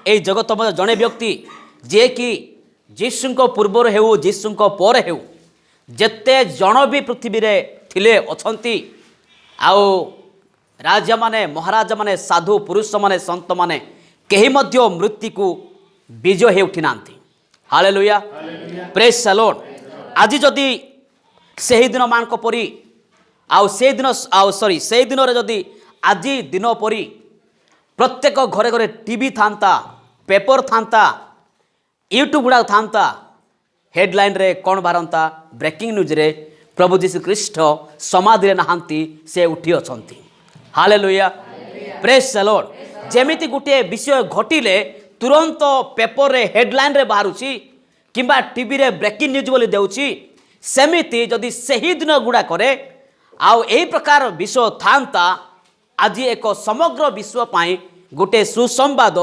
ए जगत मध्य जड़े व्यक्ति जे कि जीशु पूर्वर हेउ जीशु पर हेउ जेते जन भी पृथ्वी रे थिले अछंती आउ राजा माने महाराजा माने साधु पुरुष माने संत माने केही मध्य मृत्यु को विजय हे उठी नांती। Hallelujah praise the Lord. आज जदि सही दिन मान परी आउ से दिन से दिन जदि आज दिन परी प्रत्येक घरे घरे टीवी थांता पेपर थांता यूट्यूब गुड़ा थांता हेडलाइन रे कौन बारंता ब्रेकिंग न्यूज रे प्रभु जीशु ख्रीष्ट समाधि नहांती से उठी अछंती। Hallelujah praise the Lord. जेमिति गुटे विषय घटिले तुरंत पेपर रे हेडलाइन रे बाहरुची किंबा टीवी रे ब्रेकिंग न्यूज बोली देउची सेमिति जदि सही दिन गुड़ा करे आउ एही प्रकार विषय थांता आज एक समग्र विश्व पाई गोटे सुसंवाद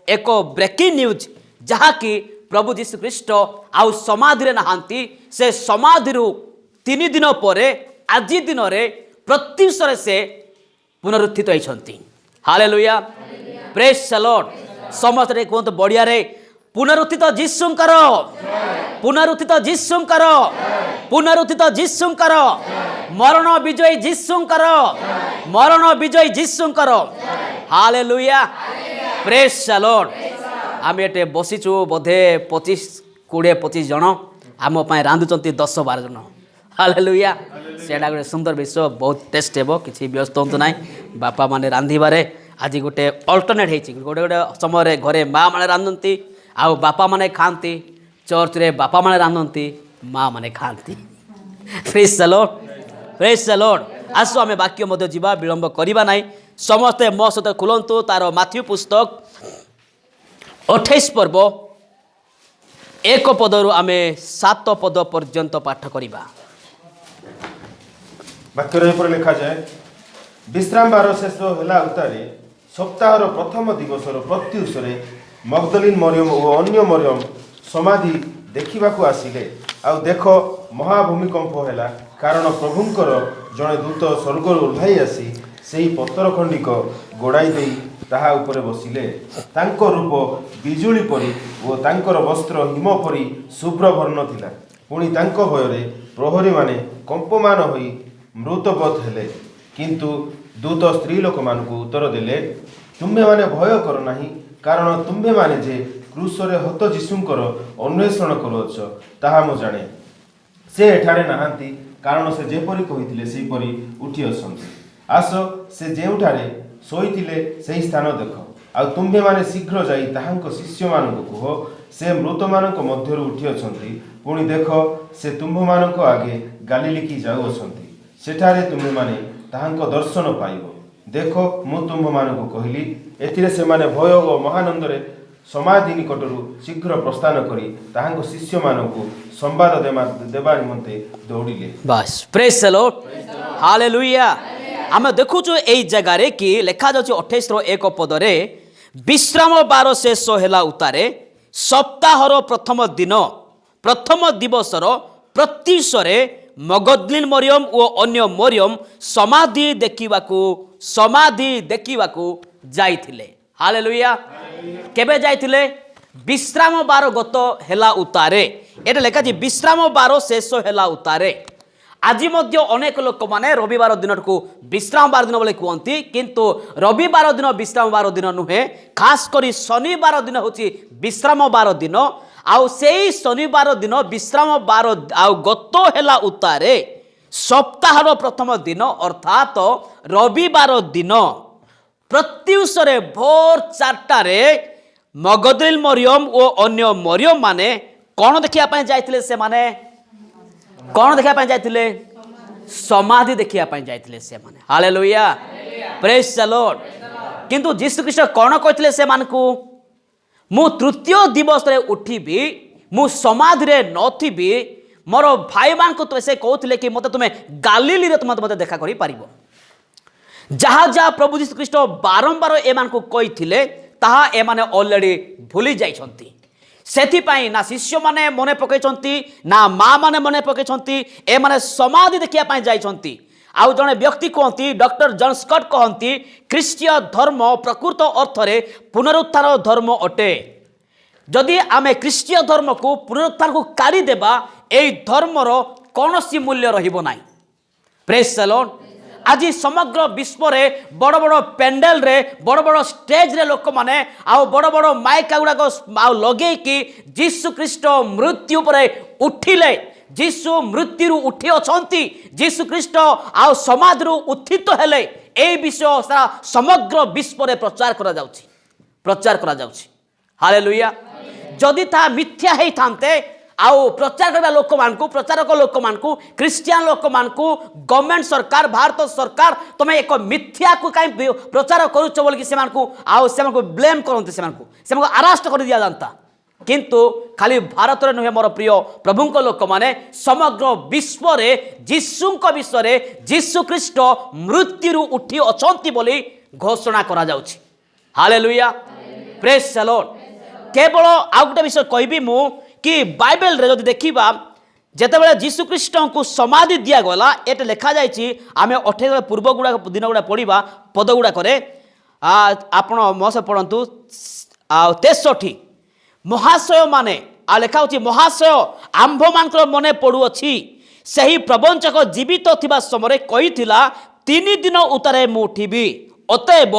एक ब्रेकिंग न्यूज जहाँकि प्रभु जीशु ख्रीष्ट आउ समाधि नहांती से समाधि 3 दिन पर आज दिन में प्रत्युषरे से पुनरुत्थित होइछंती। Hallelujah praise the Lord. समस्त कहते बढ़िया रे पुनरुत्थित जीशुंकर पुनरुत्थित जीशुंकर पुनरुत्थित जीशुंकर मरण विजयी जीशुंकर मरण विजयी जीशुंकर। Hallelujah praise the Lord. आम एटे बसीचु बोधे 25 जन आम रांधुचंती 10-12 जन। हालेलुया सेटा गोटे सुंदर विषय बहुत टेस्ट हेबो किछि व्यस्त होंतु नाही। बापा माने रांधिबारे आज गोटे अल्टरनेट हेछि गोटे गोटे समय घरे माँ माने रांधती आउ बापा माने खाती चर्च रे बापा माने रांधती माँ माने खाती। Praise the Lord praise the Lord. आसो आमे वाक्य मध्य जीवा विलंब करिबा नाही समस्ते मो सहित खुलंतु तार माथ्यू पुस्तक 28 पर्व 1 पदरु आमे 7 पद पर्यंत पाठ करिबा। वाक्य पर लिखा जाए विश्राम बार शेष होला उतारे सप्ताहर प्रथम दिवसर प्रत्युषरे मगदलीन मरियम और अन्य मरियम समाधि देखिबाकू आसिले आउ देख महाभूमिकंप हैला कारण प्रभुंकर जड़े दूत स्वर्गर ओह्लाई आसी सेही पत्थर खंडिक गोड़ाई देई ताहा उपरे बसिले तांको रूप बिजुली परी और तांकर वस्त्र हिम परी शुभ्र वर्ण थिला पुणी तांको भୟରେ प्रहरी माने कंपमान होई मृतबत हेले किंतु दूत स्त्री लोक मानकु उत्तर देले तुम्हे माने भय कर नाही कारण तुम्हे माने जे क्रूसरे हत जीशुंकर अन्वेषण करुअछ ताहा मु जाने से एठारे नाहांती कारण से जेपरी कहिथिले सेही परी उठी असंती। आस से जेउठारे सोईथिले सेही स्थान देख आ तुम्हे माने शीघ्र जाई ताहांको शिष्य मानकु कह से मृत मानक मध्यरु उठी अछंती पुणी देख से तुम्भ मानक आगे गालिली की जाउ अछंती सेठारे तुम्हे माने ताहांको दर्शन पाइबो देखो मु तुम्भ मानकु कहली एथिरे से माने भय और महानंदरे समाधि निकटरू शीघ्र प्रस्थान करी ताहांको शिष्य मानकु संवाद देबा निमंते दौड़िले। बस प्रेज द लॉर्ड। हालेलुया। आमे देखुछु एई जगह रे कि लेखा जाउछि 28 रो 1 पद रे विश्राम बार शेष होला उतारे सप्ताहर प्रथम दिन प्रथम दिवसर प्रत्युषरे मगदलीन मरियम और अन्य मरियम समाधि देखिबाकू जाइथिले। हालेलुया केबे जाइथिले विश्राम बार गत हेला उतारे एटा लेखा जी विश्राम बार शेष हेला उतारे। आज मध्य अनेक लोक माने रविवार दिन को विश्राम बार दिन बोले कहती किंतु रविवार दिन विश्राम बार दिन नुहे खास करी शनिवार दिन होची विश्राम बार दिन आउ सेही शनिवार दिन विश्राम बार आउ गत हेला उतारे सप्ताहर प्रथम दिन अर्थात रविवार दिन प्रत्युषरे भोर 4 रे मगदलीन मरियम और अन्य मरियम माने कौन देखिया पाए जाइथिले से माने कौन देखिया पाए जाइथिले समाधि देखिया पाए जाइथिले से माने। Hallelujah praise the Lord. किंतु यीशु ख्रीष्ट कौन कहथिले से मानकु मु तृतीय दिवस रे उठिबी मु समाधि रे नथिबी मोर भाई मान को तो से कहथिले कि मते तुमे गालिली रे मते देखा करि पारिबो जहाँ जहाँ प्रभु यीशु ख्रीष्ट बारंबार एमान को कहिथिले ताहा एमाने ऑलरेडी भूली जाइछंती सेथिपाई ना शिष्य माने मने पकैछंती ना माँ माने मने पकैछंती ए माने समाधि देखिया पाई जाइछंती आउ जड़े व्यक्ति कहती डॉक्टर जॉन स्कॉट कहती ख्रीष्टीय धर्म प्रकृत अर्थ रे पुनरुत्थान धर्म अटे। जदि आमे ख्रीष्टीय धर्म को पुनरुत्थान को काढ़ी देबा एई धर्मर कौनसी मूल्य रहिबो नाही। Praise the Lord. आज समग्र विश्व रे बड़ बड़ पेंडल रे बड़ बड़ स्टेज रे लोक माने आ बड़ बड़ माइक गुड़ाक लगे कि जीशु ख्रीष्ट मृत्यु पर उठिले, जीशु मृत्यु उठी अछंती, जीशु ख्रीष्ट आ समाज रु उत्थित हेले, ए विषय सारा समग्र विश्व रे प्रचार करा जाउछि। हालेलुया। जदि ता मिथ्या हेई थांते आउ प्रचार करबा लोक मानकू, प्रचारक लोक मानकू, क्रिश्चियन लोक मानकू गवर्नमेंट सरकार भारत सरकार तमे एक मिथ्या को काई प्रचार करूछ बोल कि से मानकू आउ से मानकू ब्लेम करनते, से मानकू अरेस्ट कर दिया जानता। किंतु खाली भारत रे नुहे मोर प्रिय प्रभुंक लोक माने समग्र विश्व रे जीशुंक विषय रे जीशु ख्रीष्ट मृत्यु उठी अछंती बोली घोषणा करा जाउछि। हालेलुया। Praise the Lord. केवल आउ गोटे विषय कहबी मु कि बाइबल रे जदि देखिबा जेतेबेले जीशु ख्रीष्ट को समाधि दिया गला एटे लिखा जायछि। आमे 28 पूर्व गुडा दिन गुडा पढ़िबा पद गुडा करे आपण मोसे पढ़ंतु 63 महाशय माने आ लिखा होछि महाशय आंभ मानकर मने पड़ू अछि सही प्रबंचक जीवित थिबा समय कहिथिला 3 दिन उतारे मु उठिबी, अतएव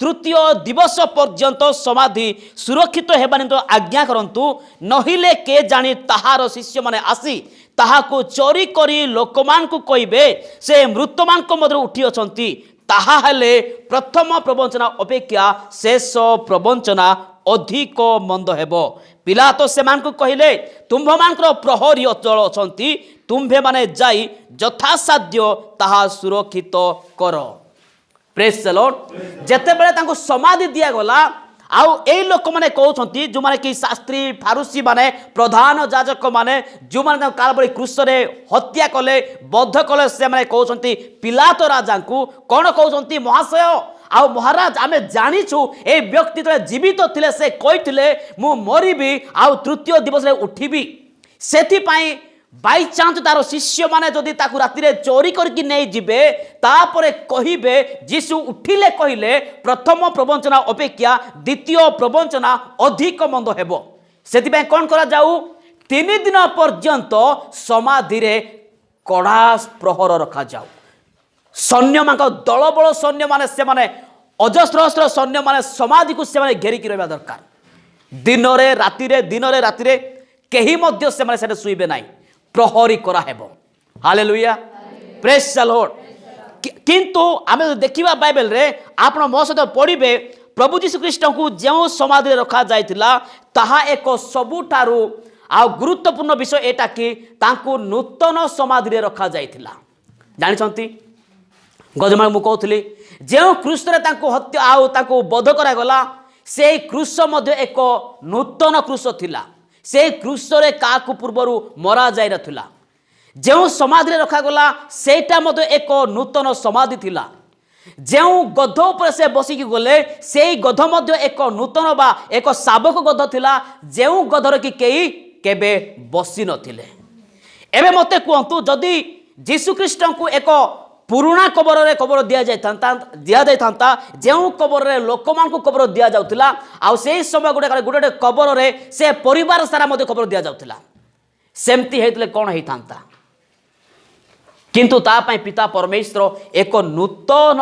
तृतीय दिवस पर्यंत समाधि सुरक्षित हेबा निमित्त आज्ञा करंतु, नहिले के जानी ताहार शिष्य माने आसी ताहाको चोरी करी लोकमान को कहिबे से मृतमान को मध्य उठी अछंती, ताहा हेले प्रथम प्रवंचना अपेक्षा शेष प्रवंचना अधिक मंद हेबो। पिलातो सेमान को कहिले तुम्भ मानकर प्रहरी अचल अछंती, तुम्भे माने जाई यथासाध्य ताहा सुरक्षित कर। Praise the Lord. जेतेबेले तांको समाधि दिया गला आउ ए लोक माने कहउछंती जो माने कि शास्त्री फारूसी माने प्रधान याजक माने जो माने कालबली क्रूस रे हत्या कले बद्ध कले से माने कहउछंती पिलातो राजा को कोन कहउछंती महाशय आउ महाराज आमे जानिछु ए व्यक्ति तो जीवित थिले से कहिथिले मु मरिबी आउ तृतीय दिवस रे उठिबी, सेति पई बाई चांस तार शिष्य माने जदि ताकू राति रे चोरी करके नहीं जिबे तापरे कहिबे जीशु उठिले कहिले प्रथम प्रवंचना अपेक्षा द्वितीय प्रवंचना अधिक मंद हेबो। सेति पई कोन करा जाऊ 3 दिन पर्यंत समाधि रे कड़ा प्रहर रखा जाऊ। सैन्य मान दल बल सैन्य माने से माने अजस्र सैन्य माने समाधि को से माने घेरी की रहबा दरकार। दिन रे राति रे केही मध्य से माने सेटे सुइबे नाही, प्रहरी करा हेबो। हालेलुया। Praise the Lord. किंतु आमे देखिबा बाइबल रे आपण मो सहित पढ़िबे प्रभु जीशु ख्रीष्ट को जो समाधि रे रखा जायतिला ताहा एक सबुठारु आ गुरुत्वपूर्ण विषय एटा कि तांको नूतन समाधि रे रखा जायतिला। जानिछंती गजमा मु कहउथली जो क्रूस रे तांको हत्या आ तांको बध करा गला से क्रूस मध्ये एक नूतन क्रूस थिला। से क्रूस रे काकु पूर्वरु मरा जाय नथिला। जो समाधि रे रखा गला सेटा मध्ये एक नूतन समाधि थिला। जो गध उपर से बसिकी गले से गध मध्ये एक नूतन बा एक शाबक गध थिला, जो गधर कि केही केबे बसी नथिले। एबे मते कहंतु जदि जीशु ख्रीष्ट को एक पुराना कबर रे कबर दिया जाय थांता जो कबर रे लोक मान को कबर दिया जाउतिला आ से समय गोटे गोटे कबर रे से परिवार सारा मध्ये कबर दिया जाउतिला, सेमती हेतले कोन हेई थांता। किंतु ता पई पिता परमेश्वर एक नूतन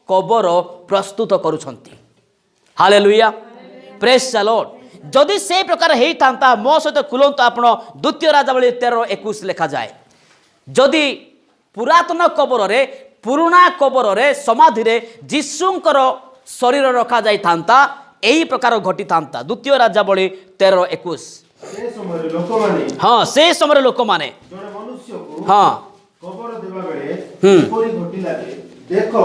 कबर प्रस्तुत करूछंती। हालेलुया। Praise the Lord. जदि से प्रकार हेई थांता मो सहित खुलंतु आपण द्वितीय राजावली 13:21 लिखा जाए। जदि पुरातन कबर रे पुराना कबर रे समाधि रे जीशुंकर शरीर रखा जाई थांता एही प्रकार घटी थांता। द्वितीय राजावली 13:21। से समय लोक माने हां से समय लोक माने जने मनुष्य को हां कबर देबा बेले कोरी घटी लागे देखो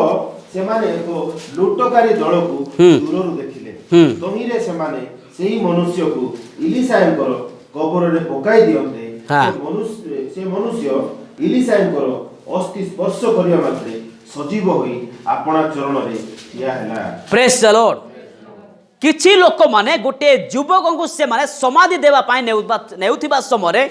से माने को लुटकारी दल को दूररु देखिले, तहिरे से माने सेही मनुष्य को इलिसायंकर कबर रे पकाई दियंते। से मनुष्य इलिसायंकर अस्थि स्पर्श करिया मात्रे सजीव होई आपणा चरण रे या हैला। Praise the Lord. किछि लोक माने गोटे युवक को से माने समाधि देवा पाई नेउथिबा समय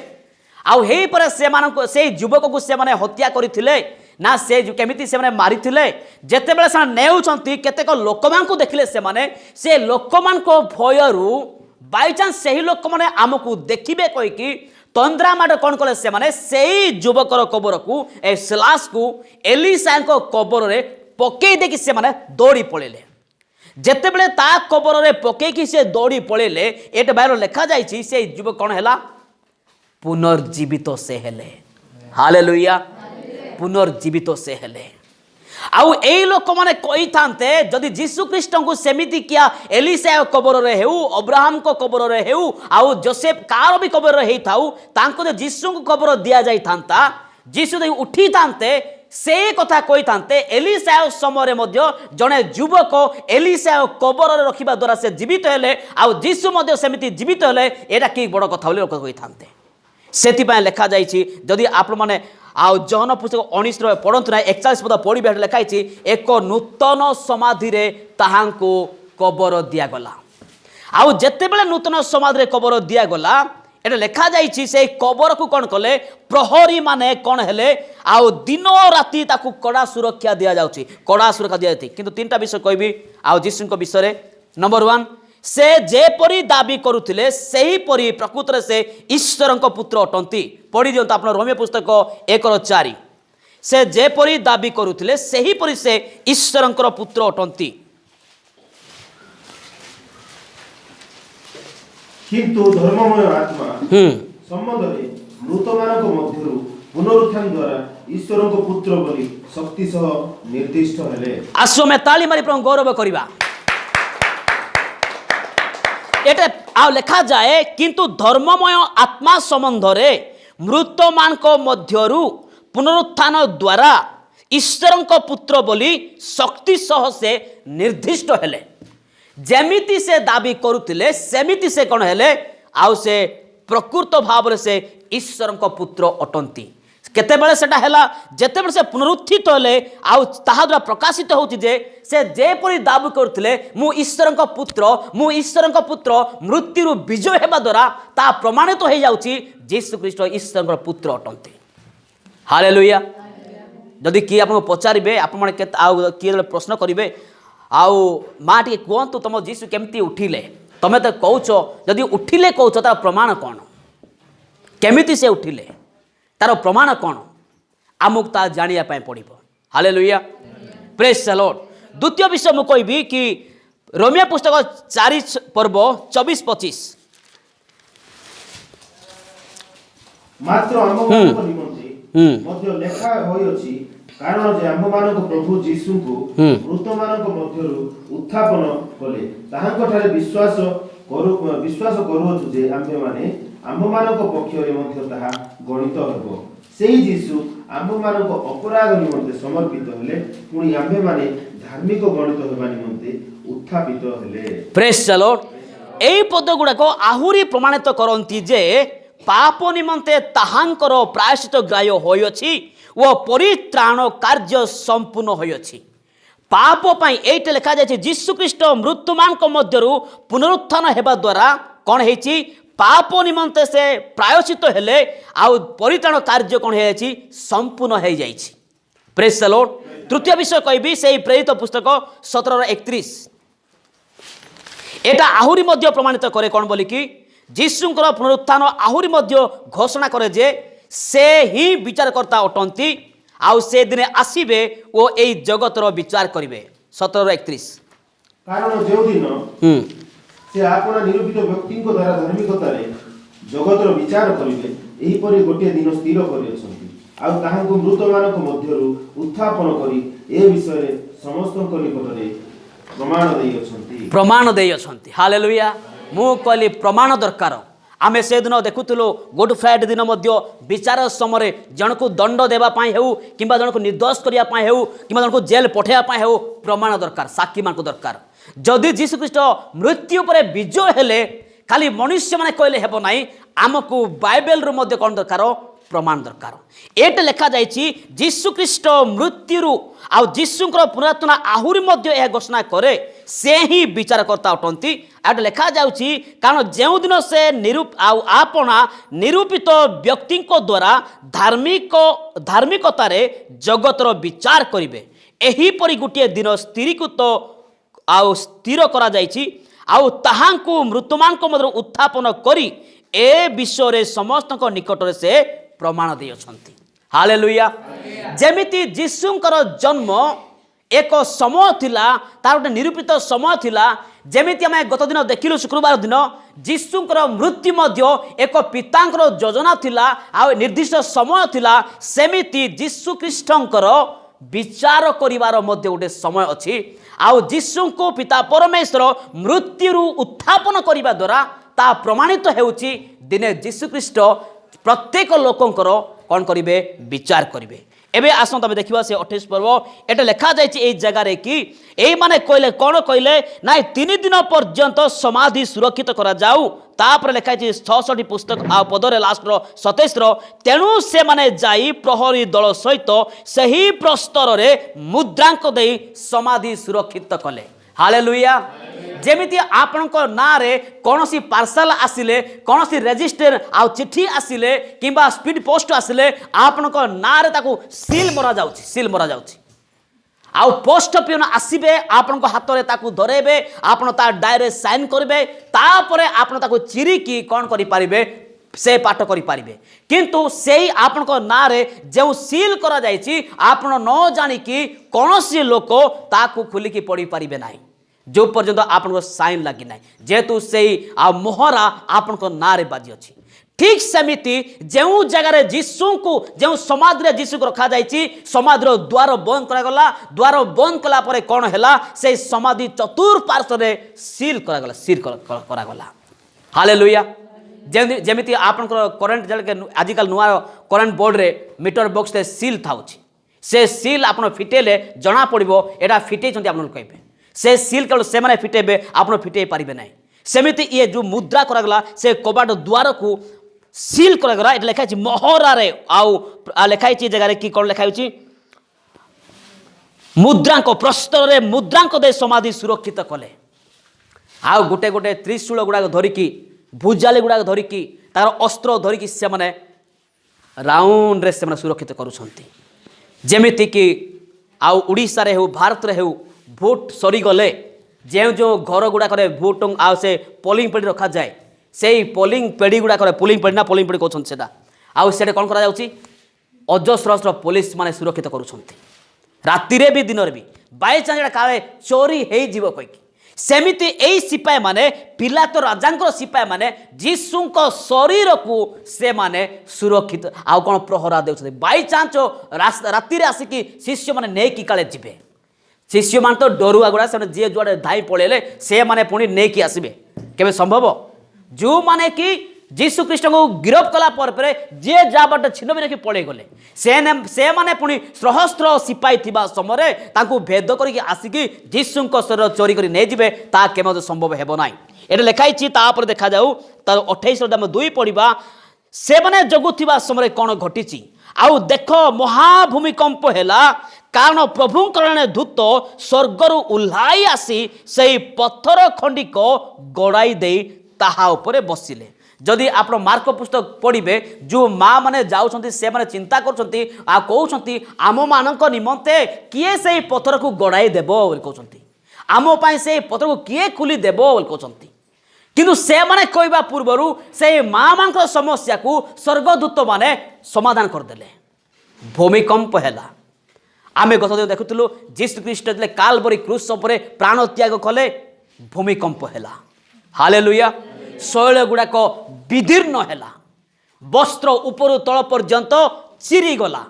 आ हेई पर से मानको से युवक को से माने हत्या करिथिले ना से केमिति से माने मारिथिले जेते बेले से नेउचंती केतेक लोकमानकु देखिले से लोकमानको भयरु बाय चांस सही लोक माने आमको देखिबे कहि कि तंद्रा माड कौन कले से माने सेही युवकर कबर को ए सिलास को एलिसा को कबर रे पकई देकी से माने दौड़ी पळेले जेते बेले ता कबर रे पकई कि से दौड़ी पळेले एट बायर लिखा जाईछि से युवक कौन हैला पुनर्जीवित से हेले हालेलुया पुनर्जीवित से हेले आउ एई लोक माने कहि थांते जदि यीशु ख्रीष्ट को सेमिति किया एलिसा कबर रे हेउ अब्राहम को कबर रे हेउ आउ जोसेफ कार भी कबर रे हेई थाउ तांको जे यीशु को कबर दिया जाई थांता यीशु दे उठी थांते से कथा कहि थांते एलिसा समय रे मध्य जने युवक एलिसा कबर रे रखिबा द्वारा से जीवित हेले आउ यीशु मध्य सेमिति जीवित हेले एटा की बड़ कथा बोली लोक कहि थांते सेति पय लिखा जाईछि जदि आप माने आउ जहन पुस्तक 19 पढ़ंतु ना 41 पद पढ़िबे लिखाई एक नूतन समाधि रे ताहांको कबर दिया गला आउ जेते बेले नूतन समाधि रे कबर दिया गला एटा लिखा जाईछि से कबर को कोन कले प्रहरी माने कोन हेले आउ दिन राति ताकू कड़ा सुरक्षा दिया जाउछि कड़ा सुरक्षा दिया जाति किंतु तीनटा विषय कहबी आउ यीशु विषय रे नंबर 1 से जेपरी दाबी करुथिले सेही परी प्रकृत रे से ईश्वर पुत्र अटंती पढ़ी दियंत आपण रोमियो पुस्तक 1:4 से जेपरी दाबी करुथिले सेही परी से ईश्वर पुत्र अटंती किंतु धर्ममय आत्मा संबंध रे मृतमानक मध्यरु पुनरुत्थान द्वारा ईश्वर पुत्र बोली शक्ति सह निर्दिष्ट हेले आसो में ताली मारी प्रभु गौरव करिबा एटे आ लिखा जाए किंतु धर्ममय आत्मा संबंध रे मृत मानक मध्यरु पुनरुत्थान द्वारा ईश्वर पुत्र बोली शक्ति सह से निर्दिष्ट हेले जेमिति से दाबी करुथिले सेमिति से कोन हेले आउ से प्रकृत भाव रे से ईश्वर पुत्र अटंती केते बेले सेटा हैला जेते बेले से पुनरुत्थित होले आउ ताहा द्वारा प्रकाशित होउछि जे से जेपरि दाबी करथिले मु ईश्वर पुत्र मृत्यु विजय हेबा द्वारा ता प्रमाणित हो जाउछि यीशु ख्रीष्ट ईश्वर पुत्र अटंती हालेलुया जदि कि आपन पचारिबे आप माने के आउ कि प्रश्न करिवे आउ मा टी कोंतु तुम यीशु केमती उठिले तमे तो कहउछो जदि उठिले कहउछो तार प्रमाण कोन केमिति से उठिले तार प्रमाण कौन आमुक ता जानिया पाए पड़िबो हालेलुया प्रेज द लॉर्ड द्वितीय विषय मु कहबी कि रोमियो पुस्तक 4 पर्व 24-25 मात्र आम्भमानक निमंते मध्य लेखा होई अछि कारण जे आम्भमानक प्रभु यीशु को मृतमानक मध्यरु उत्थापन कले ताहांक ठारे विश्वास करूछु जे आम्भे माने आम्भमानक पक्षरे मध्य ताहा गणित हेबो सेही यीशु आम्भमानक अपराध निमंते समर्पित हेले पुणी आम्भे माने धार्मिक गणित हेबा निमंते उत्थापित हेले प्रेज द लॉर्ड एई पद गुडा को आहुरी प्रमाणित करंती जे पाप निमंते ताहांकर प्रायश्चित ग्राह्य होई अछि वो परित्राण कार्य संपूर्ण होई अछि पाप पई एटे लिखा जाय यीशु ख्रीष्ट मृत्युमानक मध्यरु पुनरुत्थान हेबा द्वारा कोन हेछि पाप निमंते से प्रायश्चित हेले आउ परित्राण कार्य कोन हेछि संपूर्ण हो जाइछि प्रेज द लॉर्ड तृतीय विषय कहबी सेही प्रेरित पुस्तक 17:31 एटा आहुरी मध्य प्रमाणित करे कोन बोली कि यीशुंकर पुनरुत्थान आहुरी मध्य घोषणा करे जे से ही विचारकर्ता अटंती आउ से दिने आसीबे ओ एई जगतर विचार करिवे 17:31 कारण जे दिन से आपना निरूपित व्यक्ति को द्वारा धार्मिकता रे जगतर विचार करिवे एही परि गोटे दिन स्थिर करि अछंती आ ताहांको मृतमानक मध्यरु उत्थापन करी ए विषय रे समस्तक निकट रे प्रमाण देई अछंती हालेलुया मु कहली प्रमाण दरकार आमे से दिन देखुतलो गुड फ्राइडे दिन मध्य विचार समय जन को दंड देवा पाई हेउ किंबा जन को निर्दोष करिया पाई हेउ किंबा जन को जेल पठेया पाई हेउ प्रमाण दरकार साक्षी मान को दरकार जदि यीशु ख्रीष्ट मृत्यु पर विजय हेले खाली मनुष्य माने कहले हेबो नाही आमको बाइबल रो मध्य कोन दरकार प्रमाण दरकार एटे लिखा जाइछि जीशु ख्रीष्ट मृत्यु आउ जीशुंकर पुनरुत्थान आहुरी मध्य यह घोषणा करे से ही विचारकर्ता अटंती एटे लिखा जाउछि कारण जेउ दिन से आपना निरूपित व्यक्ति द्वारा धार्मिकतार जगतर विचार करिवे एहीपरि गोटे दिन स्थिरीकृत आउ स्थिर करा जाइछि आउ ताहांकु मृत्युमानक मध्य उत्थापन करी ए विषय समस्त निकट से प्रमाण दे अछंती हालेलुया जेमिति जीशुंकर जन्म एक समय थिला तार गोटे निरूपित समय थिला जेमिति आम गत दिन देखिलु शुक्रवार दिन जीशुंकर मृत्यु मध्य एक पितांकर योजना थिला आ निर्दिष्ट समय थिला सेमिति जीशु ख्रीष्टंकर विचार करिवार मध्य गोटे समय अछि आउ जीशु को पिता परमेश्वर मृत्यु उत्थापन करिबा द्वारा ता प्रमाणित हेउछि दिने जीशु ख्रीष्ट प्रत्येक लोकंकर कौन करिवे विचार करिवे एबे आसन तबे देखिबा से 28 पर्व एटा लिखा जाइछि ए जगह रे कि एई माने कहले कोन कहले नाइ 3 दिन पर्यंत समाधि सुरक्षित करा जाऊ तापर लिखा जाइछि 66 पुस्तक आ पदरे लास्ट रो 27 रो तेनु से माने जाई प्रहरी दल सहित सही प्रस्तर रे मुद्रांक देई समाधि सुरक्षित कले हालेलुया जेमिति आपनक ना रे कोनोसी पार्सल आसिले कोनोसी रजिस्टर आ चिट्ठी आसिले किंबा स्पीड पोस्ट आसिले आपनक ना रे ताकू सील मरा जाउछि आउ पोस्ट पियन आसीबे आपनक हाथ रे ताकू धरेबे आपन ता डायरे साइन करबे तापरे आपन ताकू चिरी की कोन करि पारिबे से पाठ करि पारिबे किंतु सेही आपनक ना रे जेउ सील करा जाइछि आपन न जानि कि कोनोसी लोक ताकू खुली की पड़ी पारिबे नाही जो पर्यंत आपन साइन लगी ना जेहेतु से मोहरा आपन ना रे बाजी अच्छी ठीक सेमिति जो जगार जीशु को जो समाधि जीशु को रखा जाइए समाधि द्वार बंद करागला द्वार बंद कला परे कौन है से समाधि चतुर्पार्श्व सील करागला हालेलुया जेमिति आपनकर करेंट जल आजिकल नुआ करेंट बोर्ड रे मीटर बॉक्स रे सील थाउछि से सील आपन फिटेले जना पड़िबो एटा फिटे छथि आपन कहबे से सील केवल से माने फिटेबे आपन फिटे पारिबे नाही सेमिति ये जो मुद्रा करागला से कबाट द्वार को सील करागला एटा लिखा छि मोहरा रे आउ लिखा छि जगह रे की कोन लिखा छि मुद्रांक प्रस्तर रे मुद्रांक दे समाधि सुरक्षित कले आउ गोटे गोटे त्रिशूल गुडा धरिकी भुजाली गुडा धरिकी तार अस्त्र धरिकी से माने राउंड रे से माने सुरक्षित करूछंती जेमिति कि आउ उड़ीसा रे हो भारत रे हो भोट सरी गले जो घर गुड़ाक भोट आ से पोलिंग पेड़ी रखा जाए से पोलिंग पेड़ी गुड़ाक पोलिंग पेड़ी ना पोलिंग पेड़ी कहते हैं आउ से कौन करा अजस्र पुलिस माने सुरक्षित करुँच राति भी दिन भी बाई चांस काले चोरी हो कहीकि सेमिति एई सिपाही माने पिलात राजा सिपाही माने जीशु शरीर को से माने सुरक्षित आउ कौन प्रहरा दे बाई चांस राति आसिकी शिष्य मैंने नहीं कि काले जीवे शिष्य मान तो डरुआ गुड़ा से जी जुआड़े धाई पड़े से माने पुणी नहीं आसबे केबे संभव जो माने कि जीशु ख्रीष्ट को गिरफ कला पर जी जा बाट छिन्न भी पड़े गले से माने पुणी सहस्त्र सिपाही थिबा समय तांकु भेद करके आसिकी जीशु शरीर चोरी कर नहीं जिबे ता केमते संभव हेबो नाही एटा लिखाई छि तापर देखा जाऊ तार 28 रो 2 पढ़िबा से माने जगुथिबा समय कोन घटिछि आउ देख महाभूमिकंप हैला कारण प्रभु करण दूत स्वर्गर उल्हाई आसी से पत्थर खंडी को गड़ाई दे ताहा उपरे बसिले जदि आप मार्क पुस्तक पढ़े जो माँ मैंने जाऊँच से मैंने चिंता कर आम मान निमंते किए से पत्थर को गड़ाई देव कहते आम से पत्थर को किए खोली देव कहते किंतु से माने कहवा पूर्वर से माँ मान समस्या को स्वर्गदूत माने समाधान करदे भूमिकंप है आमे गत दिन देखुलु जीशु ख्रीष्ट जब कालवरी क्रूस पर प्राण त्याग कले भूमिकंप है हालेलुया शैल गुड़ाक विदीर्ण है वस्त्र उपर तल पर्यंत चिरी गला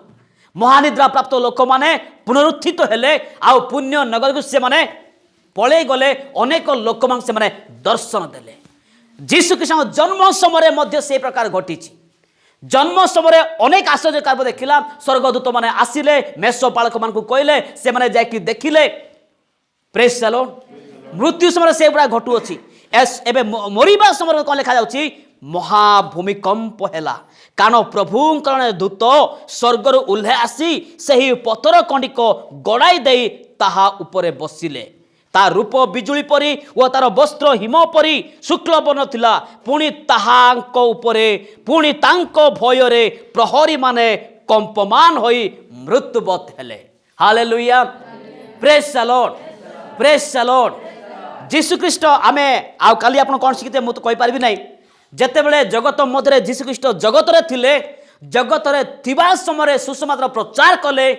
महानिद्रा प्राप्त लोक माने पुनरुत्थित हेले आउ पुण्य नगर को से माने पलै गले अनेक लोक मान से माने दर्शन देले जीशु ख्रीष्ट जन्म समय मध्य से प्रकार घटी जन्म समय अनेक आश्चर्य कार्य देखला स्वर्गदूत माने आसिले मेषपालक मान को कहले से माने जाकि देखिले प्रेज द लॉर्ड मृत्यु समय से बड़ा घटू अछि एबे मरिबा समय कोन लिखा जाउछि महाभूमिकंप हैला कारण प्रभुंकर दूत स्वर्गर उल्हे आसी सही पथर कंडिक गड़ाई दे ताहा उपरे बसिले। ता रूप बिजुली परी व तार वस्त्र हिम परी शुक्ल बर्ण थिला। पुणी ताहांको उपरे पुणी तांको भयरे प्रहरी माने कंपमान होई मृत्युवत हेले। Hallelujah, praise the Lord, praise the Lord. Jishu Khrishta आमे आ काली आपण कोन शिखते मु तो कहि पारबी नै। जते बेले जगत मध्य जीशु ख्रीष्ट जगत रे थिले, जगत रे थिबा समय सुसमाचार प्रचार कले।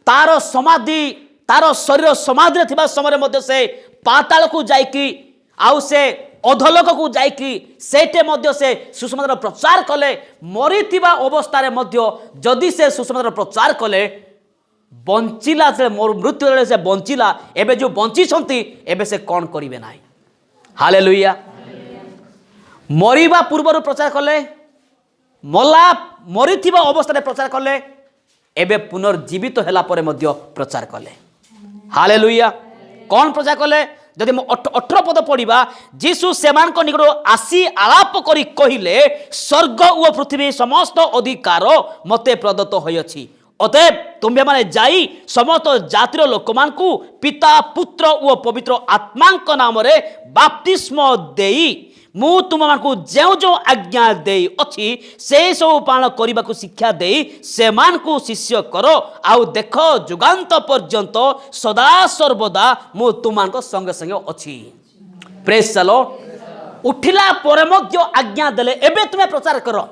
तार समाधि तार शरीर समाधि थिबा समय मध्य से पाताल को जाइकी आउ से अधलोक को जाइकी सेटे मध्य से सुसमाचार प्रचार कले। मरी थिबा अवस्था रे मध्य जदि से सुसमाचार प्रचार कले बंचिला से मृत्यु से बंचिला। एबे जो बंची छंती एबे से कौन करिवे नाही। हालेलुया। मरिबा पूर्व प्रचार कले, मला मरीथिबा अवस्था प्रचार कले, एबे पुनर्जीवित होला परे मध्य प्रचार कले। हालेलुया। कौन प्रचार कले? जदि 18 पद पढ़ा, जीशु सेमान को निकट आसी आलाप करी कहिले स्वर्ग और पृथ्वी समस्त अधिकार मते प्रदत्त होइछि। अतएव तुम्हें माने जाई समस्त जातिर लोक मान को पिता पुत्र और पवित्र आत्मा नाम रे बाप्तिस्म देई मु तुम मानकु जो जो आज्ञा देई अछि से सब पालन करने को शिक्षा देई से मान को शिष्य करो। आउ देख जुगांत पर्यंत सदा सर्वदा मु तुम संगे संगे अछि। Praise the Lord. उठिला पर मध्य आज्ञा देले एबे तुम्हें प्रचार करो।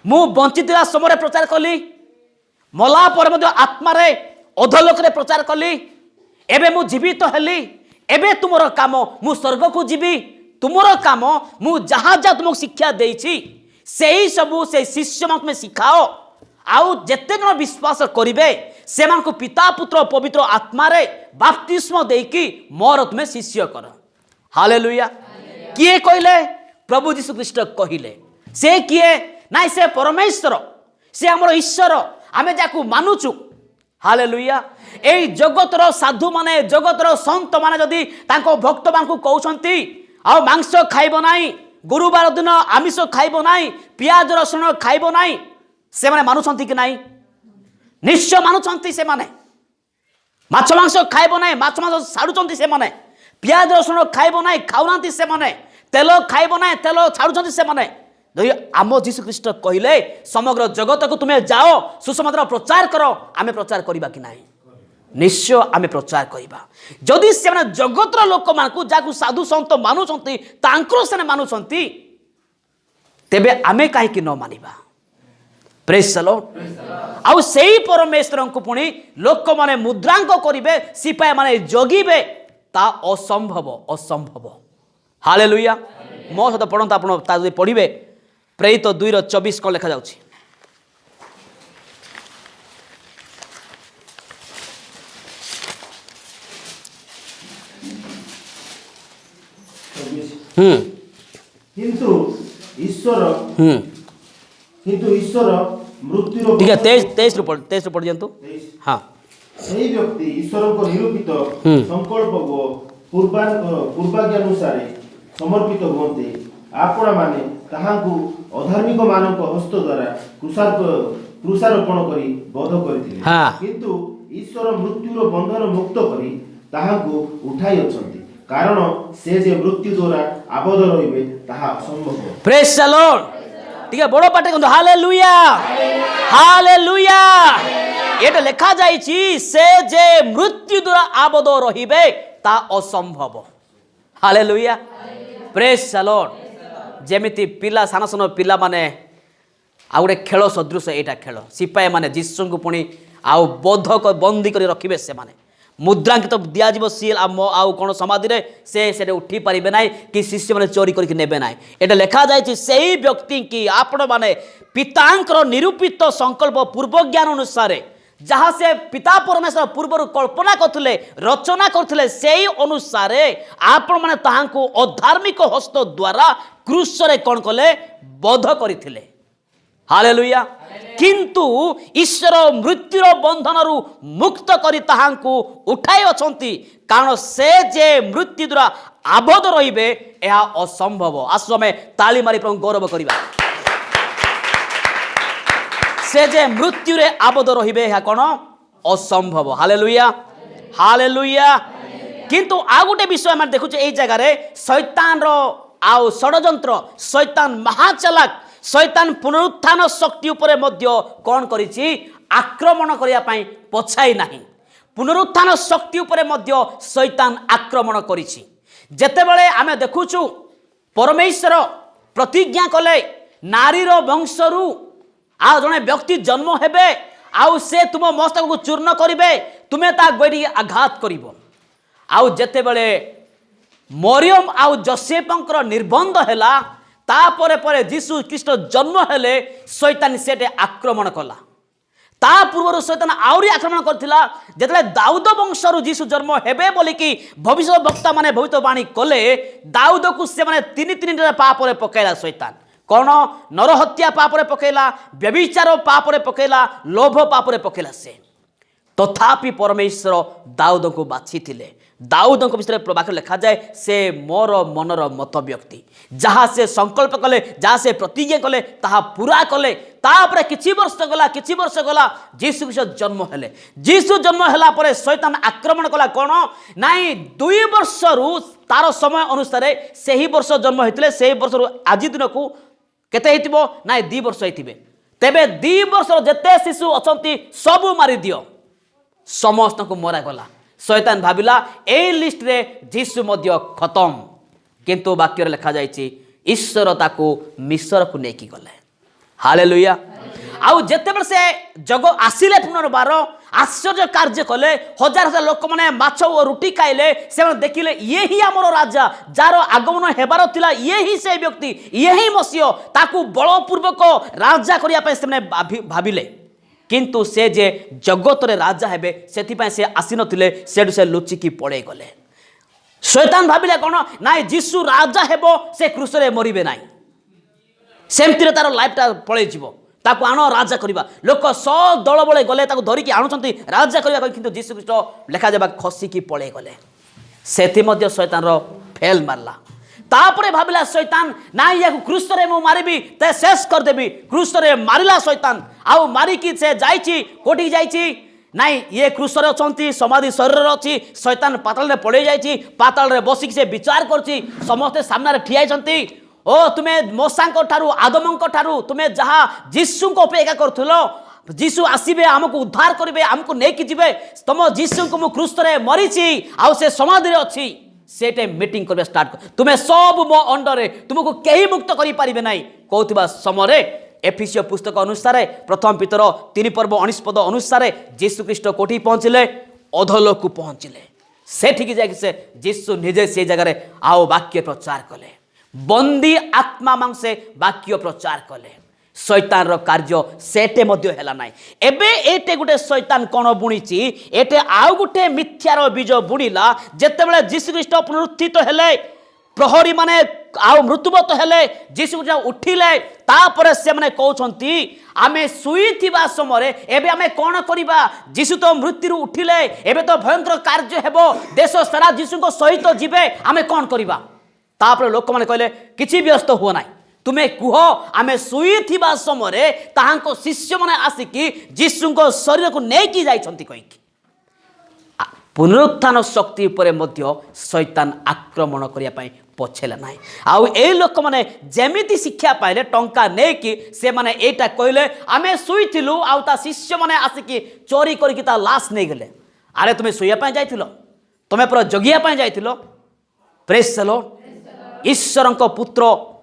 मु बंचितिला समय प्रचार कली, मला पर मध्य आत्मा रे अधलोक रे प्रचार कली, एबे मु जीवित हेली। एबे तुमरो काम मु स्वर्ग को जीवी। तुमरो काम मु जहाँ जहाँ तुमको शिक्षा देइछि सेही सबू से शिष्य मान में सिखाओ। आउ जेते जन विश्वास करिवे से मान को पिता पुत्र पवित्र आत्मा रे बाप्तिस्म देकी मोर तुमे शिष्य कर। हालेलुया। किए कहले? प्रभु यीशु ख्रीष्ट कहिले। से किए? नाइ से परमेश्वर, से हमर ईश्वर, आमे जाकू मानुचु। हालेलुया। एई जगतर साधु माने जगतर संत माने जदि तांको भक्त मान को कहउछंती आ मांस खाइब नाई, गुरुवार दिन आमिष खाइब नाई, पियाज रसुण खाइब नाई, से माने मानुछंती कि नाई? निश्चय मानुछंती। से माने माछ मांस खाइब नाई, माछ मांस छाडुछंती। से माने पियाज रसुण खाइब नाई, खाउनांती। से माने तेल खाइब नाई, तेल छाडुछंती। से माने आम जीशु ख्रीष्ट कहले समग्र जगत को तुम्हें जाओ सुसमाचार प्रचार करो। आमे प्रचार करिबा कि नाही? निश्चय आमे प्रचार करिबा। जदि से माने जगतर लोक मान को जाकू साधु संत मानुछंती तांकर से मानुछंती तेबे आमे काहे कि न मानिबा? Praise the Lord. आउ सेही परमेश्वर को पुणी लोक माने मुद्रांक करिवे, सिपाही माने जगिबे, ता असंभव असंभव। हालेलुया। मो सहित पढ़ंत आपण ता जदि पढ़िबे प्रेरित 2:24 कौन लिखा जाउछि? किंतु ईश्वर मृत्यु ठीक है 23 पढ़ दियंतु। हाँ, सही व्यक्ति ईश्वर को निरूपित संकल्प को पूर्वाज्ञानुसार समर्पित हुंते आपण माने ताहांकु अधार्मिक मानक हस्त द्वारा क्रूसारोपण करी बध करथिले। किंतु ईश्वर मृत्युर बंधन मुक्त करी ताहांकु उठाई अछंती, कारण से जे मृत्यु द्वारा आबद्ध रहिबे ताहा असंभव। Praise the Lord. ठीक है, बड़ो पाटे कहंतो हालेलुया हालेलुया। एटा लिखा जाइछि से जे मृत्यु द्वारा आबद्ध रहिबे ता असंभव। हालेलुया। Praise the Lord. जेमिति पिला सान सान पिला माने आ गोटे खेल सदृश एटा खेल। सिपाही माने जीशु को पुणी आउ बंधक बंदी कर रखिबे। से माने मुद्रांकित दिया जीव सील आउ कोन समाधि रे से उठी पारिबे नाही कि शिष्य माने चोरी करके नेबे नाही। एटा लिखा जायछि सेही व्यक्ति की आपण माने पितांकर निरूपित संकल्प पूर्व ज्ञान अनुसार जहाँ से पिता परमेश्वर पूर्व कल्पना करथिले रचना करथिले सेही अनुसार आपण माने ताहांको अधार्मिक हस्त द्वारा क्रूस रे कोन कले बध करथिले। हालेलुया। किंतु ईश्वर मृत्युर बंधन मुक्त करी ताहांको उठाई अछंती, कारण से जे मृत्यु द्वारा आबद्ध रहिबे एहा असंभव। आसु हमें ताली मारी प्रभु गौरव करिबा। से जे मृत्यु रे आबद्ध रहिबे ଏହା कोन असंभव। Hallelujah hallelujah. किंतु आ गोटे विषय हम देखु ए जगह रे शैतान रो आउ षडयंत्र, शैतान महाचालाक, शैतान पुनरुत्थान शक्ति उपरे मध्य कोन करिछि आक्रमण करिया पई पछाई नाही। पुनरुत्थान शक्ति उपरे मध्य शैतान आक्रमण करिछि। जेतेबेले आमे देखुछु परमेश्वर प्रतिज्ञा कले नारीर वंशरू आ जने व्यक्ति जन्म हेबे आउ से तुम मस्तक को चूर्ण करिवे, तुमे ता गोड़ी आघात करिवो। आउ जेतेबेले मरियम आउ जोसेफंकर निर्बंध हैला तापरे परे जीशु ख्रीष्ट जन्म हेले शैतान सेटे आक्रमण कला। ता पूर्व शैतान आउरी आक्रमण करथिला जेतले दाऊद वंशरू जीशु जन्म हेबे बोली कि भविष्य वक्ता माने भविष्यवाणी कले दाऊद को से माने तीन पाप रे पकेला शैतान। कौन नरहत्या पाप रे पकेला, व्यभिचार पाप रे पकेला, लोभ पाप रे पकेला से। तथापि परमेश्वर दाऊद को बाछि थिले। दाऊद विषय प्रवाक्य लिखा जाए से मोर मनर मत व्यक्ति, जहाँ से संकल्प कले, जहाँ से प्रतिज्ञा कले ताहा पूरा कले। तापरे किछि वर्ष गला जीशु ख्रीष्ट जन्म हेले। जीशु जन्म हैला परे शैतान आक्रमण कला कोन नाई 2 वर्ष रु तार समय अनुसार से ही वर्ष जन्म होते से वर्ष आज दिन को केते हेतिबो नाई 2 वर्ष हेतिबे। तेबे 2 वर्ष जेते शिशु अछंती सबु मारी दियो, समस्त को मरा गला। शैतान भाविला ए लिस्ट रे जीशु मध्य खत्म, किंतु वाक्य रे लिखा जायछि ईश्वर ताको मिस्र को नेकी गले। हालेलुया। आउ जेतेबेले से जग आसिले पुनर्बार आश्चर्य कार्य कले, हजार हजार लोक माने माछ और रुटी खाइले। से देखिले ये ही हमर राजा जार आगमन हेबार थिला, ये ही से व्यक्ति, ये ही मसीह, ताकू बलपूर्वक राजा करिया पे से भाविले। किंतु से जे जगत रे राजा हेबे सेथिपाई से आसी नथिले, सेडु से लुचिकी पड़े गले। शैतान भाविले कोन नाइ जीशु राजा हेबो, से क्रूस रे मरिबे नाइ, सेमति रे तार लाइफटा पळे जीवो, ताकू आनो राजा करिबा। लोक स दळ बळे गले ताकू धरिकी आनुचंती राजा करिबा, किंतु जीशु ख्रीष्ट लेखा जाबा खसिकी पळे गले। सेथि मध्ये शैतान रो फेल मारला। तापरे भाविला शैतान नाइ या क्रूस रे मु मारिबी, ते शेष कर देबी। क्रूस रे मारिला शैतान, आउ मारिकी से जाइची कोठी जाइची नाइ ये क्रूस रे अछंती, समाधि शरीर रे अछि। शैतान पाताल रे पळे जाइची, पाताल रे बसिक से विचार करची, समस्त सामने रे ठिया छंती। ओ तुमे मोसांको ठारू आदमंको ठारू तुमे जहा जीशु को अपेक्षा करथुलो, जीशु आसीबे हमको उद्धार करिवे, हमको नेकी जिवे, तुम जीशु को मु क्रूस रे मरिची आउ से समाधि रे अछि। सेटे मीटिंग करबे स्टार्ट कर, तुमे सब मो अंडर रे, तुमको केही मुक्त करि परिबे नै कहउथिबा समय एफिसियो पुस्तक अनुसार प्रथम पितर 3 पर्व 19 पद अनुसार जीशु ख्रीष्ट कोठी पहुंचले, अधलोक को पहुंचले। सेठिक जाके से जीशु निजे से जगह रे आओ वाक्य प्रचार कले, बंदी आत्मा मांसे वाक्य प्रचार कले। शैतान रो कार्य सेटे मध्य हैला नाइ। एबे एटे गुटे शैतान कोन बुणीची, एटे आउ गुटे मिथ्यार बीज बुणीला। जेतेबेले जीशु ख्रीष्ट पुनरुत्थित हेले, प्रहरी माने आउ मृत्युवत हेले, जीशु ख्रीष्ट उठिले, तापरे से माने कहउछंती आमे सुईथिबा समय एबे आमे कोन करिबा, जीशु तो मृत्यु उठिले, एबे तो भयंकर कार्य हेबो, देश सारा जीशु को सहित जिबे, आमे कोन करिबा। तापरे लोक माने कहले किछि व्यस्त हो नाइ, तुमे कुह आमे सुईथिबा समय ताहांको शिष्य माने आसिकी जीशु को शरीर को नेकी जाइछंती कहिकी। पुनरुत्थान शक्ति उपरे मध्य शैतान आक्रमण करिया पई पछेला नाइ। आउ ए लोक माने जेमिति शिक्षा पाइले टंका नेकी से माने एटा कहले आमे सुईथिलु, आउ ता शिष्य माने आसिकी चोरी करके ता लाश नै गेले। अरे तुमे सुइया पई जाइथिलो, तुमे पर जगिया पई जाइथिलो। Praise the Lord. ईश्वरଙ୍କ पुत्र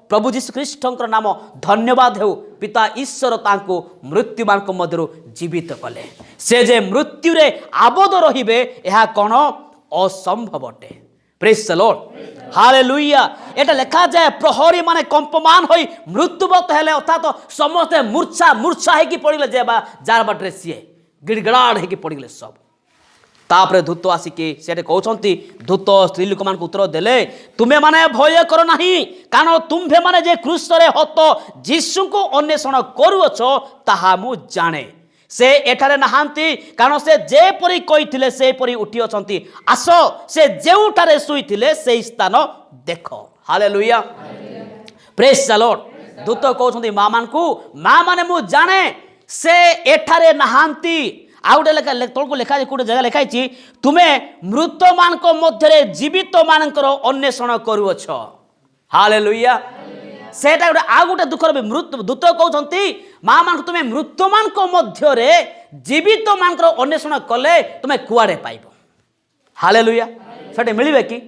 प्रभु जीशु ख्रीष्टଙ୍କର नाम धन्यवाद हेउ। पिता ईश्वर तांको मृत्युमानଙ୍କ मध्यरु जीवित कले। से जे मृत्यु रे आबद्ध रहिबे एहा कोन असंभव अटे। Praise the Lord. हालेलुया। एटा लिखा जाए प्रहरी माने कंपमान होई मृत्युवत हेले, अर्थात समस्त मूर्छा हेकी पड़िले, जेबा जार बाटरे सिए गिड़गड़ाड़ हेकी पड़िले सब। तापरे दूत आसिके सेटे कहउछंती, दूत स्त्री लोक मान उत्तर देले तुमे माने भय कर नाही, कारण तुम्भे माने जे क्रूस रे हत जीशु को अन्वेषण करूअछ ताहा मु जाने। से एठारे नहांती, कारण से जे परी कहिथिले से परी उठी अछंती। आस से जेउठारे सुईथिले से स्थान देखो। हालेलुया। Praise the Lord. दूत कहउछंती मां मान को, मां माने मु जाने से एठारे नहांती आउ गोटे लेखा तौक लिखा गोटे जगह लिखाई तुम्हें मृत मान मध्य जीवित मानकर अन्वेषण करुअछ हालेलुया सेटा गोटे आ गोटे दुखर भी मृत दूत कहते माँ मान तुम्हें मृत मान मध्य जीवित मान अन्वेषण कले तुम्हें कुआड़े पाइब हालेलुया सेटे मिले कि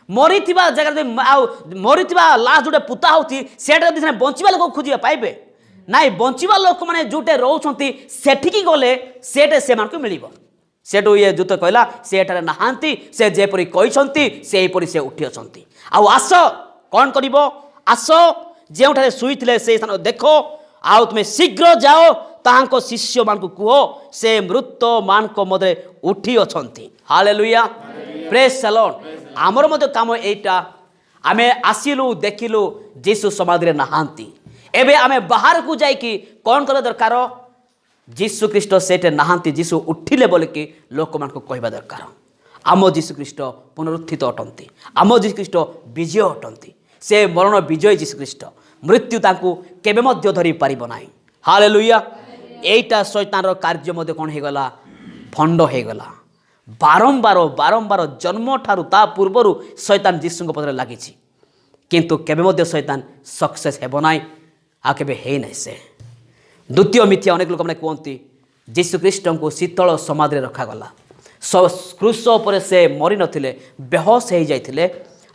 मरी जगह मरी लाश जोटे पुता होती से बंचवा लोक खोजा पाइबे नाई बंचवा लोक मैंने जोटे रोचे सेठिकी गले सेटे से मिल सेठू ये दूत कहला से एठारे नहांती से जेपरी कहते से से उठी अछंती आउ आस कौन करिवो आस जोठारे शुईथिले से स्थान देखो आउ तुम शीघ्र जाओ ताहांको शिष्य मान को कहो से मृत मान को मध्य उठी अछंती हालेलुया प्रेज द लॉर्ड आमर मध्य काम एटा आमे आसिलु देखिलु जीसु समाधि रे नहांती एबे आमे बाहर को जाई कि कौन कर दरकार जीसु ख्रीष्ट सेटे नहांती जीसु उठिले बोल कि लोक मान को कहबा दरकार आम जीसु ख्रीष्ट पुनरुत्थित अटंती आम जीसु ख्रीष्ट विजय अटंती से मरण विजय जीसु ख्रीष्ट मृत्यु ताकू केबे मध्य धरि पारिबो नाही हालेलुया एटा शैतान रो कार्य मध्य कोन हे गला भंड हे गला बारंबार बारंबार जन्म ठारू ता पूर्वरु शैतान जीसु पदरे लागी किंतु केबे मध्य शैतान सक्सेस हेबो नाही आ केबे हे नै से द्वितीय मिथ्या अनेक लोक मैंने कहते जीसु ख्रीष्ट को शीतल समाधि रखा गला क्रूस पर से मरी नथिले बेहोश हो जाइथिले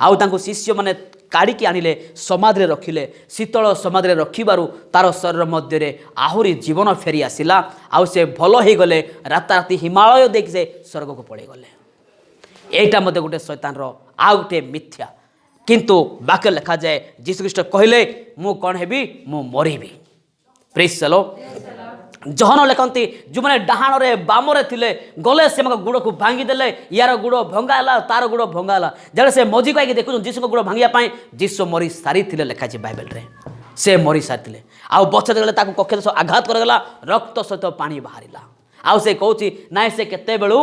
आउ तांको शिष्य माने काढ़ी आनिले समाधि रखिले शीतल समाधि रखिबारु तार शरीर मध्य आहुरी जीवन फेरी आसिला आउ से भल हो गले राताराति हिमालय देख से स्वर्ग को पड़े गले एटा मध्य गोटे शैतान रो आ गोटे मिथ्या किंतु वाक्य लिखा जाए जीसु ख्रीष्ट कहले मु कौन हेबी मु मरिबी प्रेज द लॉर्ड जहन लिखती जो मैंने डाहाण रे बाम रे थिले गले से गुड़ को भांगी देले यार गुड़ भंगाला तार गुड़ भंगाला जब से मजी कहीं देखु जीसु गुड़ भांगिया जीसु मरी सारी थिले लिखाई बाइबल रे से मरी सारी आउ बच्चे देखले ताको कक्षे आघात करगला रक्त सहित पानी बाहरिला आउ से कहूँ ना से केते बेलू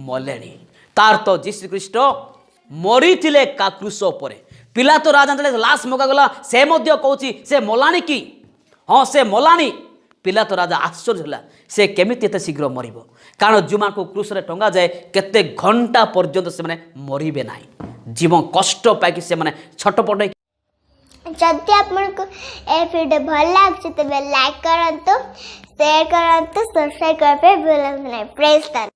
मलेणी तार तो जीसु ख्रीष्ट मरी थिले का क्रूस पर पिला तो राजा लाश मगा गला से कहूँ से मलाणी कि हाँ से मलाणी पिला तो राजा आश्चर्य होला से केमिति एते शीघ्र मरिबो कारण जुमा को क्रूस रे टंगा जाए केते घंटा पर्यंत से माने मरिबे नाही जीवन कष्ट पाई कि से माने छटपट जदि आपको ए वीडियो भल लाग लाइक करंतु शेयर करंतु सब्सक्राइब करबे भूलंतु नहीं प्रेज द